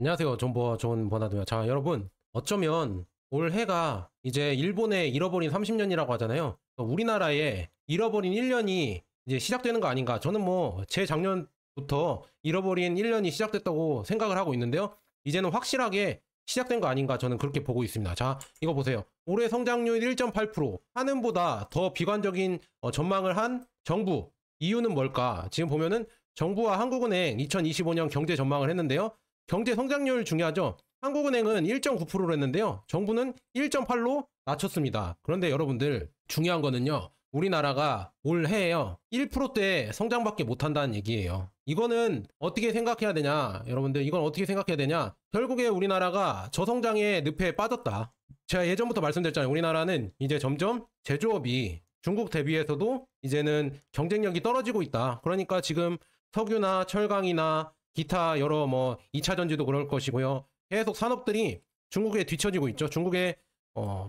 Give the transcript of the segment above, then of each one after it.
안녕하세요. 정보 좋은 버나드요. 자, 여러분, 어쩌면 올해가 이제 일본의 잃어버린 30년이라고 하잖아요. 우리나라에 잃어버린 1년이 이제 시작되는 거 아닌가. 저는 뭐 재작년부터 잃어버린 1년이 시작됐다고 생각을 하고 있는데요. 이제는 확실하게 시작된 거 아닌가. 저는 그렇게 보고 있습니다. 자, 이거 보세요. 올해 성장률 1.8%, 한은보다 더 비관적인 전망을 한 정부. 이유는 뭘까? 지금 보면은 정부와 한국은행 2025년 경제 전망을 했는데요. 경제 성장률 중요하죠. 한국은행은 1.9%로 했는데요. 정부는 1.8로 낮췄습니다. 그런데 여러분들 중요한 거는요. 우리나라가 올해에요. 1%대 성장밖에 못한다는 얘기예요. 이거는 어떻게 생각해야 되냐. 여러분들 이건 어떻게 생각해야 되냐. 결국에 우리나라가 저성장의 늪에 빠졌다. 제가 예전부터 말씀드렸잖아요. 우리나라는 이제 점점 제조업이 중국 대비해서도 이제는 경쟁력이 떨어지고 있다. 그러니까 지금 석유나 철강이나 기타 여러 뭐 2차 전지도 그럴 것이고요. 계속 산업들이 중국에 뒤처지고 있죠. 중국에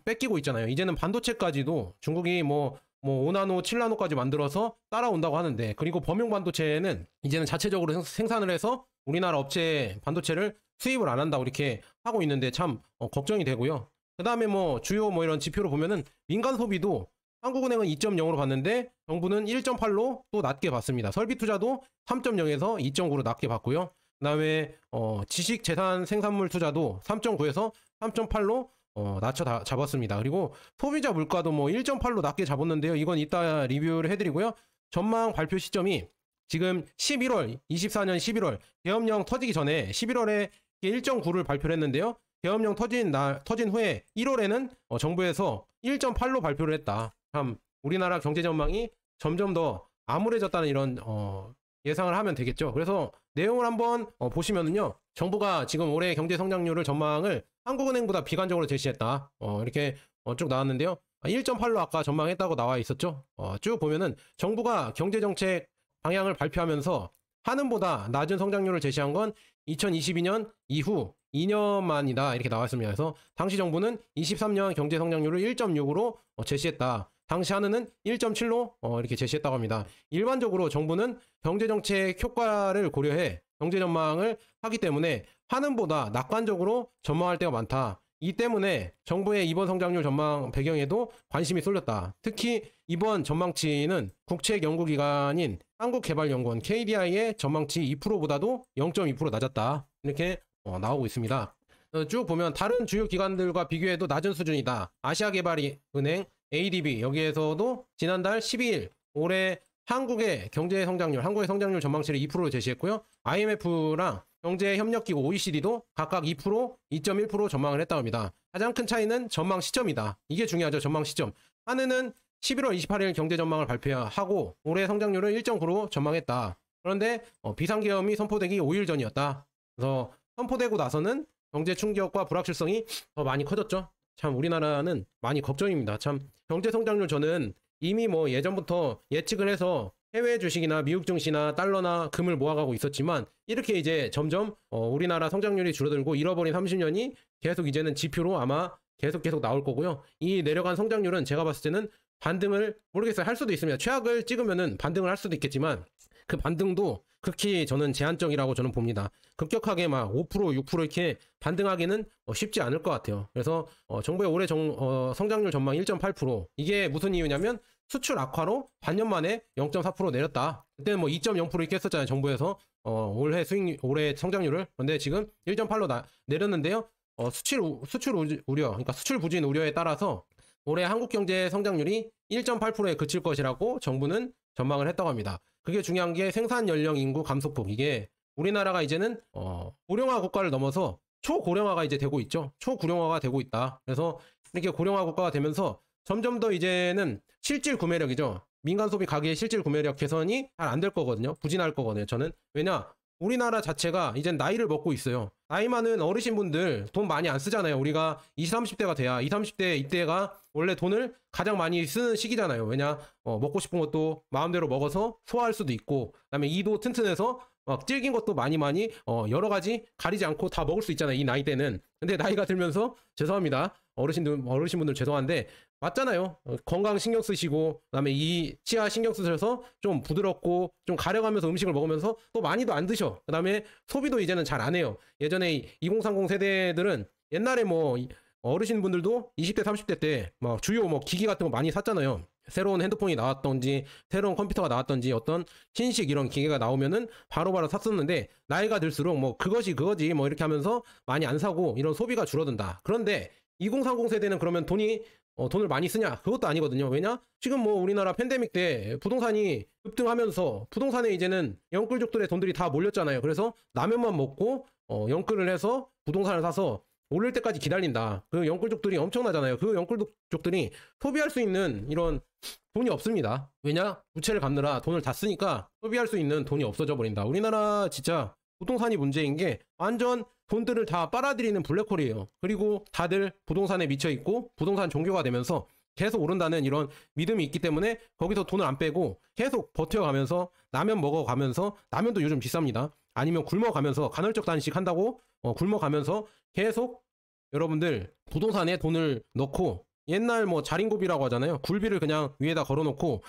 뺏기고 있잖아요. 이제는 반도체까지도 중국이 뭐 5나노, 7나노까지 만들어서 따라온다고 하는데, 그리고 범용 반도체는 이제는 자체적으로 생산을 해서 우리나라 업체 반도체를 수입을 안 한다고 이렇게 하고 있는데 참 걱정이 되고요. 그 다음에 뭐 주요 뭐 이런 지표로 보면은 민간 소비도 한국은행은 2.0으로 봤는데 정부는 1.8로 또 낮게 봤습니다. 설비 투자도 3.0에서 2.9로 낮게 봤고요. 그 다음에 지식 재산 생산물 투자도 3.9에서 3.8로 낮춰 잡았습니다. 그리고 소비자 물가도 뭐 1.8로 낮게 잡았는데요. 이건 이따 리뷰를 해드리고요. 전망 발표 시점이 지금 11월, 24년 11월 계엄령 터지기 전에 11월에 1.9를 발표를 했는데요. 계엄령 터진 후에 1월에는 정부에서 1.8로 발표를 했다. 참 우리나라 경제 전망이 점점 더 암울해졌다는 이런 예상을 하면 되겠죠. 그래서 내용을 한번 보시면은요. 정부가 지금 올해 경제 성장률을 전망을 한국은행보다 비관적으로 제시했다. 이렇게 쭉 나왔는데요. 1.8로 아까 전망했다고 나와 있었죠. 쭉 보면은 정부가 경제정책 방향을 발표하면서 한은보다 낮은 성장률을 제시한 건 2022년 이후 2년 만이다 이렇게 나왔습니다. 그래서 당시 정부는 23년 경제 성장률을 1.6으로 제시했다. 당시 한은은 1.7로 이렇게 제시했다고 합니다. 일반적으로 정부는 경제정책 효과를 고려해 경제 전망을 하기 때문에 한은보다 낙관적으로 전망할 때가 많다. 이 때문에 정부의 이번 성장률 전망 배경에도 관심이 쏠렸다. 특히 이번 전망치는 국책연구기관인 한국개발연구원 KDI의 전망치 2%보다도 0.2% 낮았다. 이렇게 나오고 있습니다. 쭉 보면 다른 주요 기관들과 비교해도 낮은 수준이다. 아시아개발은행 ADB 여기에서도 지난달 12일 올해 한국의 성장률 전망치를 2%로 제시했고요. IMF랑 경제협력기구 OECD도 각각 2%, 2.1% 전망을 했다고 합니다. 가장 큰 차이는 전망 시점이다. 이게 중요하죠. 전망 시점. 한은은 11월 28일 경제 전망을 발표하고 올해 성장률을 1.9로 전망했다. 그런데 비상계엄이 선포되기 5일 전이었다. 그래서 선포되고 나서는 경제 충격과 불확실성이 더 많이 커졌죠. 참 우리나라는 많이 걱정입니다. 참 경제 성장률 저는 이미 뭐 예전부터 예측을 해서 해외 주식이나 미국 증시나 달러나 금을 모아가고 있었지만 이렇게 이제 점점 우리나라 성장률이 줄어들고 잃어버린 30년이 계속 이제는 지표로 아마 계속 나올 거고요. 이 내려간 성장률은 제가 봤을 때는 반등을 모르겠어요. 할 수도 있습니다. 최악을 찍으면은 반등을 할 수도 있겠지만 그 반등도 극히 저는 제한적이라고 저는 봅니다. 급격하게 막 5%, 6% 이렇게 반등하기는 쉽지 않을 것 같아요. 그래서 정부의 올해 성장률 전망 1.8% 이게 무슨 이유냐면 수출 악화로 반년 만에 0.4% 내렸다. 그때는 뭐 2.0% 이렇게 했었잖아요. 정부에서 올해 성장률을. 그런데 지금 1.8로 내렸는데요. 수출 우려, 그러니까 수출 부진 우려에 따라서 올해 한국 경제 성장률이 1.8%에 그칠 것이라고 정부는 전망을 했다고 합니다. 그게 중요한 게 생산 연령 인구 감소폭. 이게 우리나라가 이제는 고령화 국가를 넘어서 초고령화가 이제 되고 있죠. 초고령화가 되고 있다. 그래서 이렇게 고령화 국가가 되면서 점점 더 이제는 실질 구매력이죠. 민간 소비 가계의 실질 구매력 개선이 잘 안 될 거거든요. 부진할 거거든요. 저는. 왜냐? 우리나라 자체가 이젠 나이를 먹고 있어요. 나이 많은 어르신분들 돈 많이 안 쓰잖아요. 우리가 20, 30대가 돼야 20, 30대 이때가 원래 돈을 가장 많이 쓰는 시기잖아요. 왜냐? 먹고 싶은 것도 마음대로 먹어서 소화할 수도 있고, 그다음에 이도 튼튼해서 막 질긴 것도 많이 여러 가지 가리지 않고 다 먹을 수 있잖아요. 이 나이 때는. 근데 나이가 들면서 죄송합니다. 어르신분들 죄송한데 맞잖아요. 건강 신경 쓰시고 그다음에 이 치아 신경 쓰셔서 좀 부드럽고 좀 가려가면서 음식을 먹으면서 또 많이도 안 드셔. 그다음에 소비도 이제는 잘 안 해요. 예전에 2030 세대들은 옛날에 뭐 어르신분들도 20대 30대 때 막 주요 뭐 기기 같은 거 많이 샀잖아요. 새로운 핸드폰이 나왔던지 새로운 컴퓨터가 나왔던지 어떤 신식 이런 기계가 나오면은 바로바로 샀었는데 나이가 들수록 뭐 그거지 뭐 이렇게 하면서 많이 안 사고 이런 소비가 줄어든다. 그런데 2030 세대는 그러면 돈을 많이 쓰냐? 그것도 아니거든요. 왜냐? 지금 뭐 우리나라 팬데믹 때 부동산이 급등하면서 부동산에 이제는 영끌족들의 돈들이 다 몰렸잖아요. 그래서 라면만 먹고 영끌을 해서 부동산을 사서 오를 때까지 기다린다. 그 영끌족들이 엄청나잖아요. 그 영끌족들이 소비할 수 있는 이런 돈이 없습니다. 왜냐? 부채를 갚느라 돈을 다 쓰니까 소비할 수 있는 돈이 없어져 버린다. 우리나라 진짜 부동산이 문제인 게 완전 돈들을 다 빨아들이는 블랙홀이에요. 그리고 다들 부동산에 미쳐 있고 부동산 종교가 되면서 계속 오른다는 이런 믿음이 있기 때문에 거기서 돈을 안 빼고 계속 버텨가면서 라면 먹어가면서 라면도 요즘 비쌉니다. 아니면 굶어가면서 간헐적 단식 한다고 굶어가면서 계속 여러분들 부동산에 돈을 넣고 옛날 뭐 자린고비라고 하잖아요. 굴비를 그냥 위에다 걸어놓고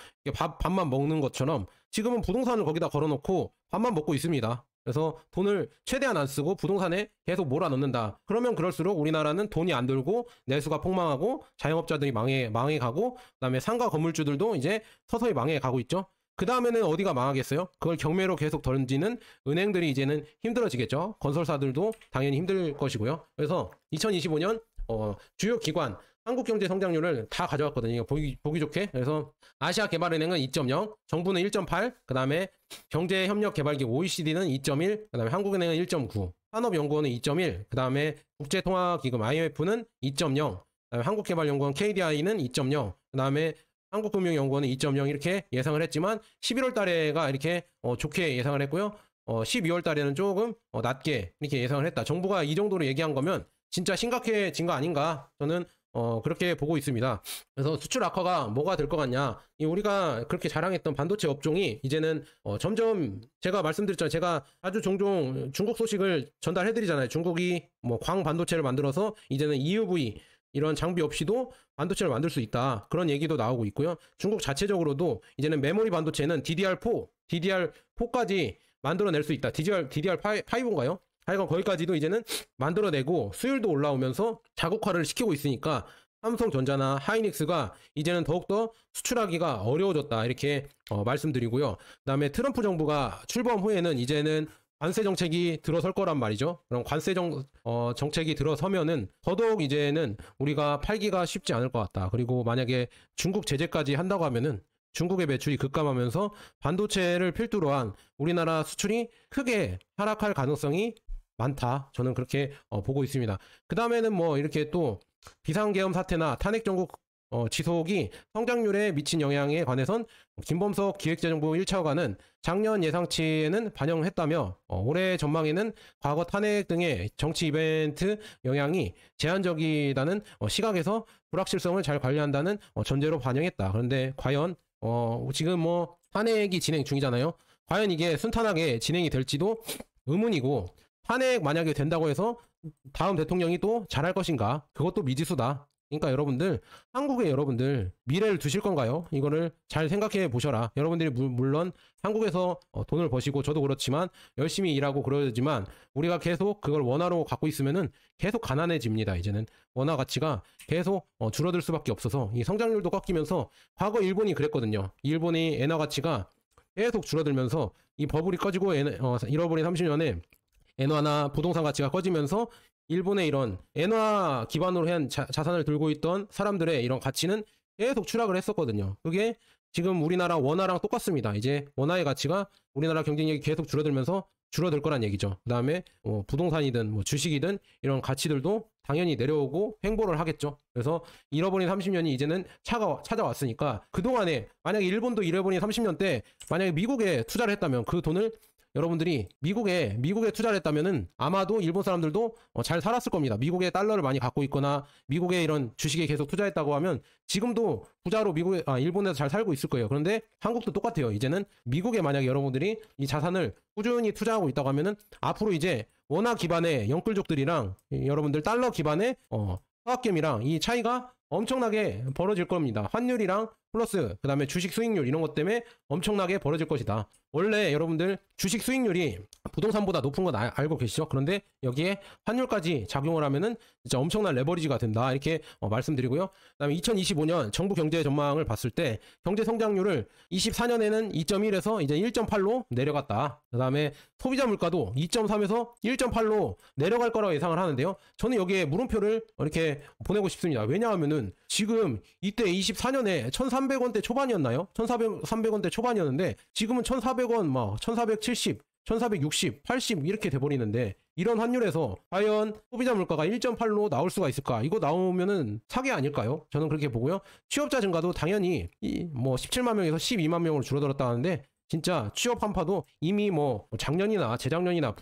밥만 먹는 것처럼 지금은 부동산을 거기다 걸어놓고 밥만 먹고 있습니다. 그래서 돈을 최대한 안 쓰고 부동산에 계속 몰아넣는다. 그러면 그럴수록 우리나라는 돈이 안 들고 내수가 폭망하고 자영업자들이 망해가고 그다음에 상가 건물주들도 이제 서서히 망해가고 있죠. 그 다음에는 어디가 망하겠어요? 그걸 경매로 계속 던지는 은행들이 이제는 힘들어지겠죠. 건설사들도 당연히 힘들 것이고요. 그래서 2025년 주요 기관 한국경제 성장률을 다 가져왔거든요. 보기 좋게. 그래서 아시아개발은행은 2.0, 정부는 1.8, 그 다음에 경제협력개발기구 OECD는 2.1, 그 다음에 한국은행은 1.9, 산업연구원은 2.1, 그 다음에 국제통화기금 IMF는 2.0, 그다음에 한국개발연구원 KDI는 2.0, 그 다음에 한국금융연구원은 2.0 이렇게 예상을 했지만 11월 달에가 이렇게 좋게 예상을 했고요. 12월 달에는 조금 낮게 이렇게 예상을 했다. 정부가 이 정도로 얘기한 거면 진짜 심각해진 거 아닌가? 저는 그렇게 보고 있습니다. 그래서 수출 악화가 뭐가 될 것 같냐? 우리가 그렇게 자랑했던 반도체 업종이 이제는 점점 제가 말씀드렸잖아요. 제가 아주 종종 중국 소식을 전달해드리잖아요. 중국이 뭐 광 반도체를 만들어서 이제는 EUV 이런 장비 없이도 반도체를 만들 수 있다. 그런 얘기도 나오고 있고요. 중국 자체적으로도 이제는 메모리 반도체는 DDR4까지 만들어낼 수 있다. DDR5인가요? 하여간 거기까지도 이제는 만들어내고 수율도 올라오면서 자국화를 시키고 있으니까 삼성전자나 하이닉스가 이제는 더욱더 수출하기가 어려워졌다. 이렇게 말씀드리고요. 그 다음에 트럼프 정부가 출범 후에는 이제는 관세 정책이 들어설 거란 말이죠. 그럼 관세 정책이 들어서면은 더더욱 이제는 우리가 팔기가 쉽지 않을 것 같다. 그리고 만약에 중국 제재까지 한다고 하면은 중국의 매출이 급감하면서 반도체를 필두로 한 우리나라 수출이 크게 하락할 가능성이 많다. 저는 그렇게 보고 있습니다. 그 다음에는 뭐 이렇게 또 비상계엄 사태나 탄핵 정국 지속이 성장률에 미친 영향에 관해선 김범석 기획재정부 1차관은 작년 예상치에는 반영했다며 올해 전망에는 과거 탄핵 등의 정치 이벤트 영향이 제한적이라는 시각에서 불확실성을 잘 관리한다는 전제로 반영했다. 그런데 과연 지금 뭐 탄핵이 진행 중이잖아요. 과연 이게 순탄하게 진행이 될지도 의문이고 탄핵 만약에 된다고 해서 다음 대통령이 또 잘할 것인가? 그것도 미지수다. 그러니까 여러분들 한국의 여러분들 미래를 두실 건가요? 이거를 잘 생각해 보셔라. 여러분들이 물론 한국에서 돈을 버시고 저도 그렇지만 열심히 일하고 그러지만 우리가 계속 그걸 원화로 갖고 있으면은 계속 가난해집니다. 이제는 원화 가치가 계속 줄어들 수밖에 없어서 이 성장률도 꺾이면서 과거 일본이 그랬거든요. 일본이 엔화 가치가 계속 줄어들면서 이 버블이 꺼지고 잃어버린 30년에 엔화나 부동산 가치가 꺼지면서 일본의 이런 엔화 기반으로 한 자산을 들고 있던 사람들의 이런 가치는 계속 추락을 했었거든요. 그게 지금 우리나라 원화랑 똑같습니다. 이제 원화의 가치가 우리나라 경쟁력이 계속 줄어들면서 줄어들 거란 얘기죠. 그 다음에 부동산이든 뭐 주식이든 이런 가치들도 당연히 내려오고 횡보를 하겠죠. 그래서 잃어버린 30년이 이제는 찾아왔으니까 그동안에 만약에 일본도 잃어버린 30년 때 만약에 미국에 투자를 했다면 그 돈을 여러분들이 미국에 투자를 했다면은 아마도 일본 사람들도 잘 살았을 겁니다. 미국의 달러를 많이 갖고 있거나 미국의 이런 주식에 계속 투자했다고 하면 지금도 부자로 일본에서 잘 살고 있을 거예요. 그런데 한국도 똑같아요. 이제는 미국에 만약에 여러분들이 이 자산을 꾸준히 투자하고 있다고 하면은 앞으로 이제 원화 기반의 영끌족들이랑 여러분들 달러 기반의 서학겜이랑 이 차이가 엄청나게 벌어질 겁니다. 환율이랑 플러스 그 다음에 주식 수익률 이런 것 때문에 엄청나게 벌어질 것이다. 원래 여러분들 주식 수익률이 부동산보다 높은 건 알고 계시죠? 그런데 여기에 환율까지 작용을 하면은 진짜 엄청난 레버리지가 된다. 이렇게 말씀드리고요. 그다음에 2025년 정부 경제 전망을 봤을 때 경제 성장률을 24년에는 2.1에서 이제 1.8로 내려갔다. 그다음에 소비자 물가도 2.3에서 1.8로 내려갈 거라고 예상을 하는데요. 저는 여기에 물음표를 이렇게 보내고 싶습니다. 왜냐하면은 지금 이때 24년에 1,300원대 초반이었나요? 1,300원대 초반이었는데 지금은 1,400원, 막 1,470, 1,460, 80 이렇게 돼버리는데 이런 환율에서 과연 소비자 물가가 1.8로 나올 수가 있을까? 이거 나오면은 사기 아닐까요? 저는 그렇게 보고요. 취업자 증가도 당연히 뭐 17만 명에서 12만 명으로 줄어들었다 하는데 진짜 취업 한파도 이미 뭐 작년이나 재작년이나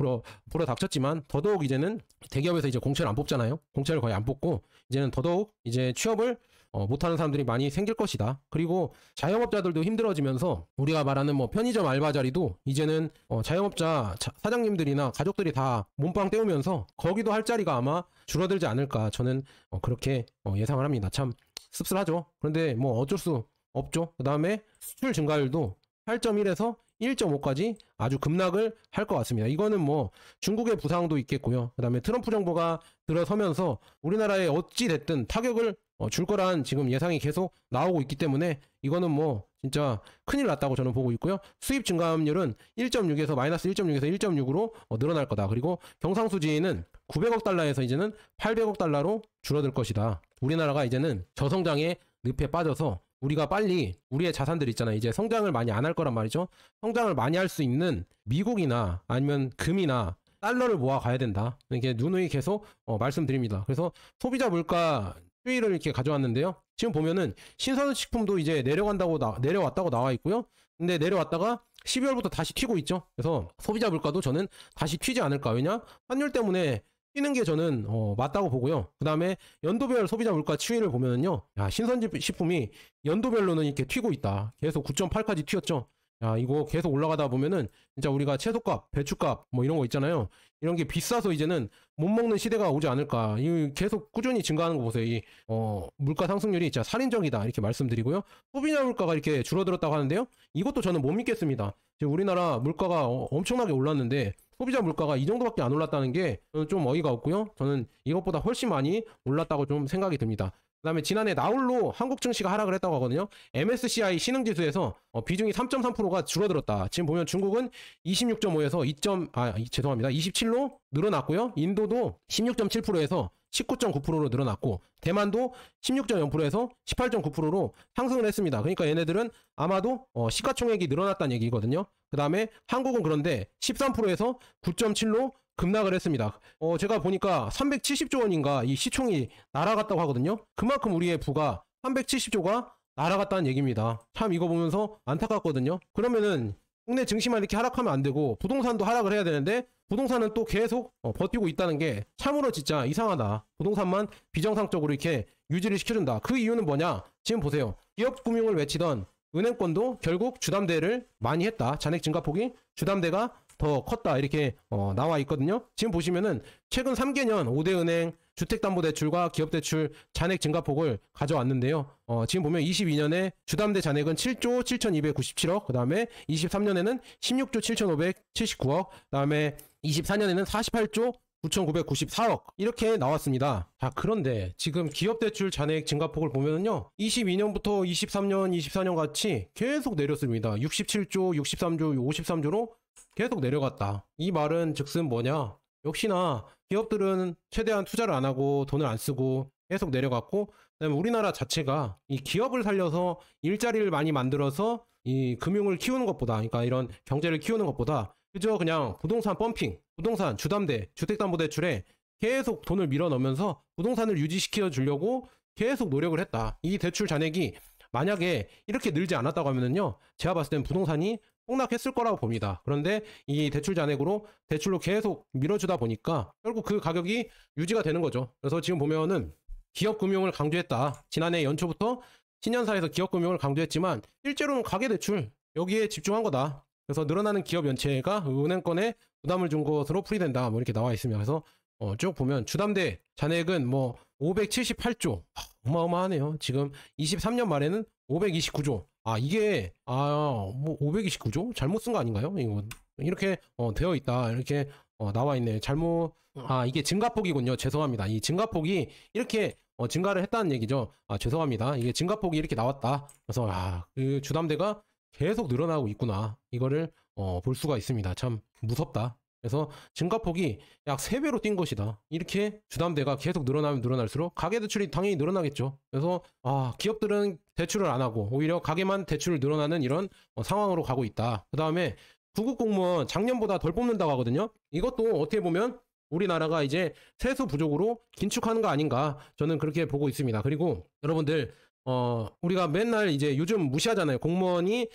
불어닥쳤지만 더더욱 이제는 대기업에서 이제 공채를 안 뽑잖아요. 공채를 거의 안 뽑고 이제는 더더욱 이제 취업을 못하는 사람들이 많이 생길 것이다. 그리고 자영업자들도 힘들어지면서 우리가 말하는 뭐 편의점 알바 자리도 이제는 자영업자 사장님들이나 가족들이 다 몸빵 때우면서 거기도 할 자리가 아마 줄어들지 않을까 저는 그렇게 예상을 합니다. 참 씁쓸하죠. 그런데 뭐 어쩔 수 없죠. 그 다음에 수출 증가율도 8.1에서 1.5까지 아주 급락을 할 것 같습니다. 이거는 뭐 중국의 부상도 있겠고요. 그 다음에 트럼프 정부가 들어서면서 우리나라에 어찌 됐든 타격을 줄 거란 지금 예상이 계속 나오고 있기 때문에 이거는 뭐 진짜 큰일 났다고 저는 보고 있고요. 수입 증가율은 1.6에서 마이너스 1.6에서 1.6으로 늘어날 거다. 그리고 경상수지는 900억 달러에서 이제는 800억 달러로 줄어들 것이다. 우리나라가 이제는 저성장의 늪에 빠져서 우리가 빨리 우리의 자산들 있잖아요. 이제 성장을 많이 안 할 거란 말이죠. 성장을 많이 할 수 있는 미국이나 아니면 금이나 달러를 모아 가야 된다. 이렇게 누누이 계속 말씀드립니다. 그래서 소비자 물가 추이를 이렇게 가져왔는데요. 지금 보면은 신선식품도 이제 내려왔다고 나와 있고요. 근데 내려왔다가 12월부터 다시 튀고 있죠. 그래서 소비자 물가도 저는 다시 튀지 않을까. 왜냐? 환율 때문에 튀는 게 저는 맞다고 보고요. 그 다음에 연도별 소비자 물가 추이를 보면은요. 야, 신선식품이 연도별로는 이렇게 튀고 있다. 계속 9.8까지 튀었죠. 야, 이거 계속 올라가다 보면은 진짜 우리가 채소값, 배추값 뭐 이런 거 있잖아요. 이런 게 비싸서 이제는 못 먹는 시대가 오지 않을까. 이 계속 꾸준히 증가하는 거 보세요. 이 물가 상승률이 진짜 살인적이다 이렇게 말씀드리고요. 소비자 물가가 이렇게 줄어들었다고 하는데요. 이것도 저는 못 믿겠습니다. 지금 우리나라 물가가 엄청나게 올랐는데 소비자 물가가 이 정도밖에 안 올랐다는 게 저는 좀 어이가 없고요. 저는 이것보다 훨씬 많이 올랐다고 좀 생각이 듭니다. 그 다음에 지난해 나홀로 한국 증시가 하락을 했다고 하거든요. MSCI 신흥지수에서 비중이 3.3%가 줄어들었다. 지금 보면 중국은 26.5에서 27로 늘어났고요. 인도도 16.7%에서 19.9%로 늘어났고 대만도 16.0%에서 18.9%로 상승을 했습니다. 그러니까 얘네들은 아마도 시가총액이 늘어났다는 얘기거든요. 그 다음에 한국은 그런데 13%에서 9.7로 급락을 했습니다. 제가 보니까 370조 원인가 이 시총이 날아갔다고 하거든요. 그만큼 우리의 부가 370조가 날아갔다는 얘기입니다. 참 이거 보면서 안타깝거든요. 그러면은 국내 증시만 이렇게 하락하면 안 되고 부동산도 하락을 해야 되는데 부동산은 또 계속 버티고 있다는 게 참으로 진짜 이상하다. 부동산만 비정상적으로 이렇게 유지를 시켜준다. 그 이유는 뭐냐? 지금 보세요. 기업금융을 외치던 은행권도 결국 주담대를 많이 했다. 잔액 증가폭이 주담대가 더 컸다 이렇게 나와 있거든요. 지금 보시면은 최근 3개년 5대 은행 주택담보대출과 기업대출 잔액 증가폭을 가져왔는데요. 지금 보면 22년에 주담대 잔액은 7조 7,297억, 그 다음에 23년에는 16조 7,579억, 그 다음에 24년에는 48조 9,994억 이렇게 나왔습니다. 자, 그런데 지금 기업대출 잔액 증가폭을 보면은요 22년부터 23년, 24년 같이 계속 내렸습니다. 67조, 63조, 53조로 계속 내려갔다. 이 말은 즉슨 뭐냐? 역시나 기업들은 최대한 투자를 안 하고 돈을 안 쓰고 계속 내려갔고, 그다음에 우리나라 자체가 이 기업을 살려서 일자리를 많이 만들어서 이 금융을 키우는 것보다, 그러니까 이런 경제를 키우는 것보다 그저 그냥 부동산 펌핑, 부동산 주담대, 주택담보대출에 계속 돈을 밀어넣으면서 부동산을 유지시켜 주려고 계속 노력을 했다. 이 대출 잔액이 만약에 이렇게 늘지 않았다고 하면은요, 제가 봤을 땐 부동산이 폭락했을 거라고 봅니다. 그런데 이 대출 잔액으로 대출로 계속 밀어주다 보니까 결국 그 가격이 유지가 되는 거죠. 그래서 지금 보면은 기업금융을 강조했다. 지난해 연초부터 신년사에서 기업금융을 강조했지만 실제로는 가계대출 여기에 집중한 거다. 그래서 늘어나는 기업 연체가 은행권에 부담을 준 것으로 풀이된다. 뭐 이렇게 나와 있습니다. 그래서 쭉 보면 주담대 잔액은 뭐 578조 어마어마하네요. 지금 23년 말에는 529조. 이게 뭐 529조? 잘못 쓴 거 아닌가요? 이거 이렇게 되어 있다. 이렇게 나와 있네. 잘못 이게 증가폭이군요. 죄송합니다. 이 증가폭이 이렇게 증가를 했다는 얘기죠. 죄송합니다. 이게 증가폭이 이렇게 나왔다. 그래서 그 주담대가 계속 늘어나고 있구나. 이거를 볼 수가 있습니다. 참 무섭다. 그래서 증가폭이 약 3배로 뛴 것이다. 이렇게 주담대가 계속 늘어나면 늘어날수록 가계대출이 당연히 늘어나겠죠. 그래서 기업들은 대출을 안 하고 오히려 가계만 대출을 늘어나는 이런 상황으로 가고 있다. 그 다음에 구급공무원 작년보다 덜 뽑는다고 하거든요. 이것도 어떻게 보면 우리나라가 이제 세수 부족으로 긴축하는 거 아닌가, 저는 그렇게 보고 있습니다. 그리고 여러분들 우리가 맨날 이제 요즘 무시하잖아요. 공무원이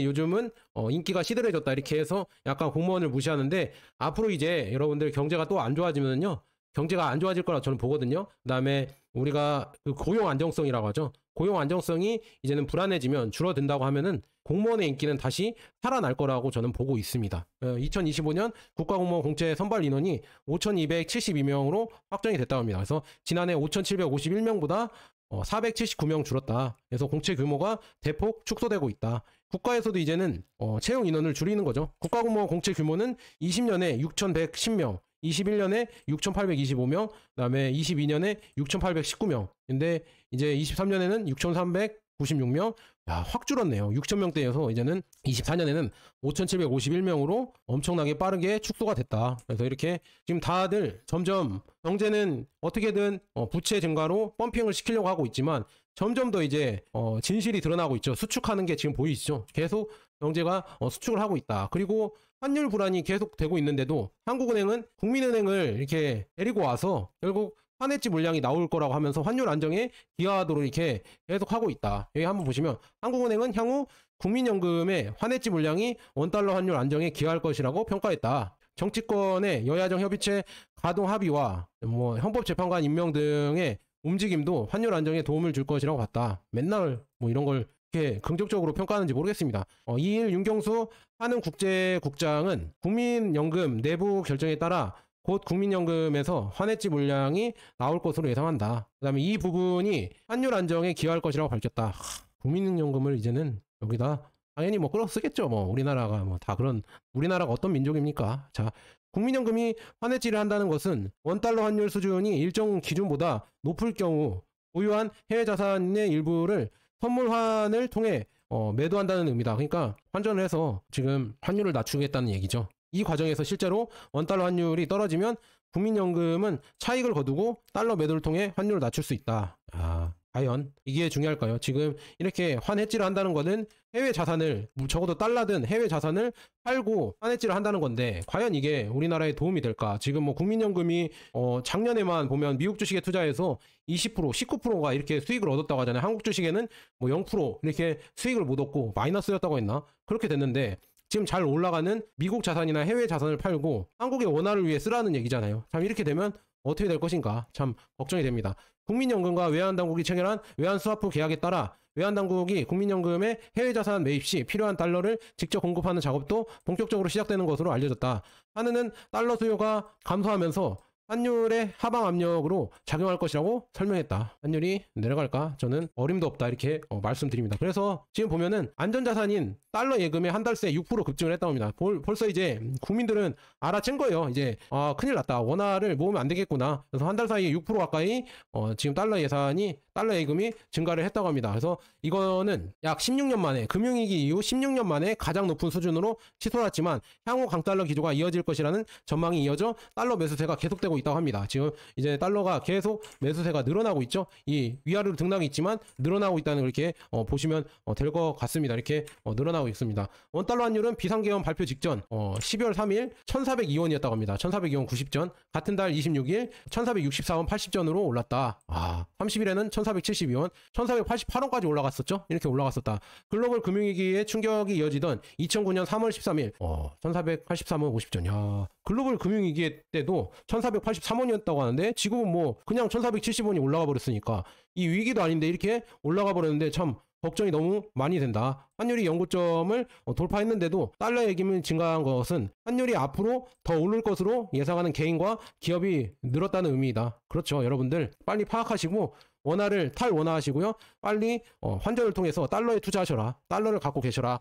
요즘은 인기가 시들해졌다 이렇게 해서 약간 공무원을 무시하는데, 앞으로 이제 여러분들 경제가 또 안 좋아지면요, 경제가 안 좋아질 거라 저는 보거든요. 그 다음에 우리가 그 고용 안정성이라고 하죠. 고용 안정성이 이제는 불안해지면, 줄어든다고 하면은 공무원의 인기는 다시 살아날 거라고 저는 보고 있습니다. 2025년 국가공무원 공채 선발 인원이 5,272명으로 확정이 됐다고 합니다. 그래서 지난해 5,751명보다 479명 줄었다. 그래서 공채 규모가 대폭 축소되고 있다. 국가에서도 이제는 채용 인원을 줄이는 거죠. 국가공무원 공채 규모는 20년에 6,110명, 21년에 6,825명, 그다음에 22년에 6,819명. 근데 이제 23년에는 6,396명. 확 줄었네요. 6,000명대여서 이제는 24년에는 5,751명으로 엄청나게 빠르게 축소가 됐다. 그래서 이렇게 지금 다들 점점 경제는 어떻게든 부채 증가로 펌핑을 시키려고 하고 있지만, 점점 더 이제 진실이 드러나고 있죠. 수축하는 게 지금 보이시죠? 계속 경제가 수축을 하고 있다. 그리고 환율 불안이 계속 되고 있는데도 한국은행은 국민은행을 이렇게 데리고 와서 결국 환해지 물량이 나올 거라고 하면서 환율 안정에 기여하도록 이렇게 계속 하고 있다. 여기 한번 보시면 한국은행은 향후 국민연금의 환해지 물량이 원달러 환율 안정에 기여할 것이라고 평가했다. 정치권의 여야정 협의체 가동 합의와 뭐 헌법재판관 임명 등의 움직임도 환율 안정에 도움을 줄 것이라고 봤다. 맨날 뭐 이런 걸 이렇게 긍정적으로 평가하는지 모르겠습니다. 2일 윤경수 한은국제국장은 국민연금 내부 결정에 따라 곧 국민연금에서 환해지 물량이 나올 것으로 예상한다. 그 다음에 이 부분이 환율 안정에 기여할 것이라고 밝혔다. 국민연금을 이제는 여기다 당연히 뭐 끌어 쓰겠죠. 뭐 우리나라가 뭐 다 그런, 우리나라가 어떤 민족입니까? 자, 국민연금이 환해지를 한다는 것은 원달러 환율 수준이 일정 기준보다 높을 경우 보유한 해외 자산의 일부를 선물환을 통해 매도한다는 의미다. 그러니까 환전을 해서 지금 환율을 낮추겠다는 얘기죠. 이 과정에서 실제로 원달러 환율이 떨어지면 국민연금은 차익을 거두고 달러 매도를 통해 환율을 낮출 수 있다. 과연 이게 중요할까요? 지금 이렇게 환해지를 한다는 거는 해외 자산을, 적어도 달러든 해외 자산을 팔고 환해지를 한다는 건데, 과연 이게 우리나라에 도움이 될까? 지금 뭐 국민연금이 작년에만 보면 미국 주식에 투자해서 20%, 19%가 이렇게 수익을 얻었다고 하잖아요. 한국 주식에는 뭐 0% 이렇게 수익을 못 얻고 마이너스였다고 했나? 그렇게 됐는데, 지금 잘 올라가는 미국 자산이나 해외 자산을 팔고 한국의 원화를 위해 쓰라는 얘기잖아요. 참 이렇게 되면 어떻게 될 것인가 참 걱정이 됩니다. 국민연금과 외환당국이 체결한 외환스와프 계약에 따라 외환당국이 국민연금의 해외 자산 매입 시 필요한 달러를 직접 공급하는 작업도 본격적으로 시작되는 것으로 알려졌다. 한은은 달러 수요가 감소하면서 환율의 하방 압력으로 작용할 것이라고 설명했다. 환율이 내려갈까? 저는 어림도 없다 이렇게 말씀드립니다. 그래서 지금 보면은 안전자산인 달러 예금의 한 달새 6% 급증을 했다고 합니다. 벌써 이제 국민들은 알아챈 거예요. 이제 큰일 났다. 원화를 모으면 안 되겠구나. 그래서 한 달 사이에 6% 가까이 지금 달러 예금이 증가를 했다고 합니다. 그래서 이거는 약 16년 만에, 금융위기 이후 16년 만에 가장 높은 수준으로 치솟았지만 향후 강달러 기조가 이어질 것이라는 전망이 이어져 달러 매수세가 계속되고 있다고 합니다. 지금 이제 달러가 계속 매수세가 늘어나고 있죠. 이 위아래로 등락이 있지만 늘어나고 있다는 걸 이렇게 보시면 될 것 같습니다. 이렇게 늘어나고 있습니다. 원달러 환율은 비상계엄 발표 직전 12월 3일 1402원이었다고 합니다. 1402원 90전, 같은 달 26일 1464원 80전으로 올랐다. 30일에는 1472원, 1488원까지 올라갔었죠. 이렇게 올라갔었다. 글로벌 금융위기의 충격이 이어지던 2009년 3월 13일 1483원 50전. 야, 글로벌 금융위기 때도 1483원이었다고 하는데 지금은 뭐 그냥 1470원이 올라가 버렸으니까 이 위기도 아닌데 이렇게 올라가 버렸는데 참 걱정이 너무 많이 된다. 환율이 연고점을 돌파했는데도 달러 예금이 증가한 것은 환율이 앞으로 더 오를 것으로 예상하는 개인과 기업이 늘었다는 의미이다. 그렇죠. 여러분들 빨리 파악하시고 원화를 탈원화하시고요. 빨리 환전을 통해서 달러에 투자하셔라. 달러를 갖고 계셔라.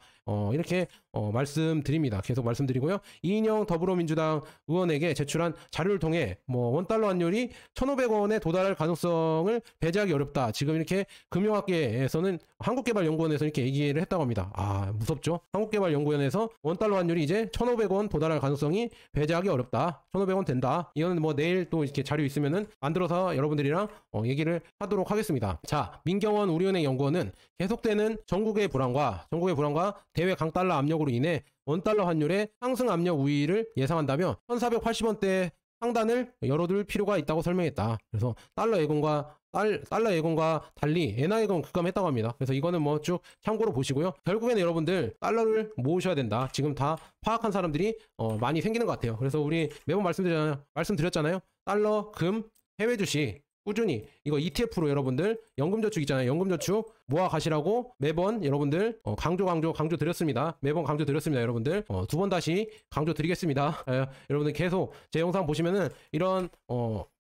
이렇게 말씀드립니다. 계속 말씀드리고요. 이인영 더불어민주당 의원에게 제출한 자료를 통해 뭐 원달러 환율이 1,500원에 도달할 가능성을 배제하기 어렵다. 지금 이렇게 금융학계에서는 한국개발연구원에서 이렇게 얘기를 했다고 합니다. 아, 무섭죠? 한국개발연구원에서 원달러 환율이 이제 1,500원 도달할 가능성이 배제하기 어렵다. 1,500원 된다. 이거는 뭐 내일 또 이렇게 자료 있으면은 만들어서 여러분들이랑 얘기를 하도록 하겠습니다. 자, 민경원 우리은행 연구원은 계속되는 전국의 불안과 대외 강달러 압력으로 인해 원달러 환율의 상승 압력 우위를 예상한다며 1,480원대 상단을 열어둘 필요가 있다고 설명했다. 그래서 달러 예금과 달리 엔화 예금 급감했다고 합니다. 그래서 이거는 뭐 쭉 참고로 보시고요. 결국에는 여러분들 달러를 모으셔야 된다. 지금 다 파악한 사람들이 많이 생기는 것 같아요. 그래서 우리 매번 말씀드렸잖아요. 달러, 금, 해외 주식 꾸준히 이거 ETF로 여러분들 연금저축 있잖아요. 연금저축 모아 가시라고 매번 여러분들 강조 드렸습니다. 매번 강조 드렸습니다. 여러분들 두 번 다시 강조 드리겠습니다. 여러분들 계속 제 영상 보시면은 이런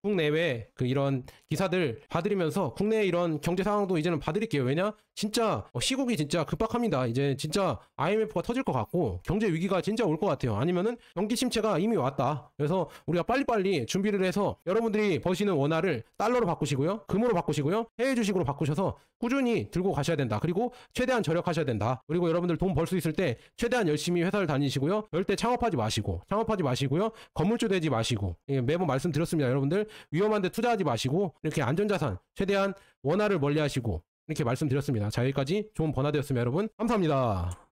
국내외 이런 기사들 봐드리면서 국내 이런 경제 상황도 이제는 봐드릴게요. 왜냐? 진짜 시국이 진짜 급박합니다. 이제 진짜 IMF가 터질 것 같고 경제 위기가 진짜 올 것 같아요. 아니면은 경기 침체가 이미 왔다. 그래서 우리가 빨리빨리 준비를 해서 여러분들이 버시는 원화를 달러로 바꾸시고요. 금으로 바꾸시고요. 해외 주식으로 바꾸셔서 꾸준히 들고 가셔야 된다. 그리고 최대한 절약하셔야 된다. 그리고 여러분들 돈 벌 수 있을 때 최대한 열심히 회사를 다니시고요. 절대 창업하지 마시고요. 건물주 되지 마시고 매번 말씀드렸습니다. 여러분들 위험한 데 투자하지 마시고 이렇게 안전자산 최대한 원화를 멀리 하시고 이렇게 말씀드렸습니다. 자, 여기까지 좋은 번화되었습니다. 여러분 감사합니다.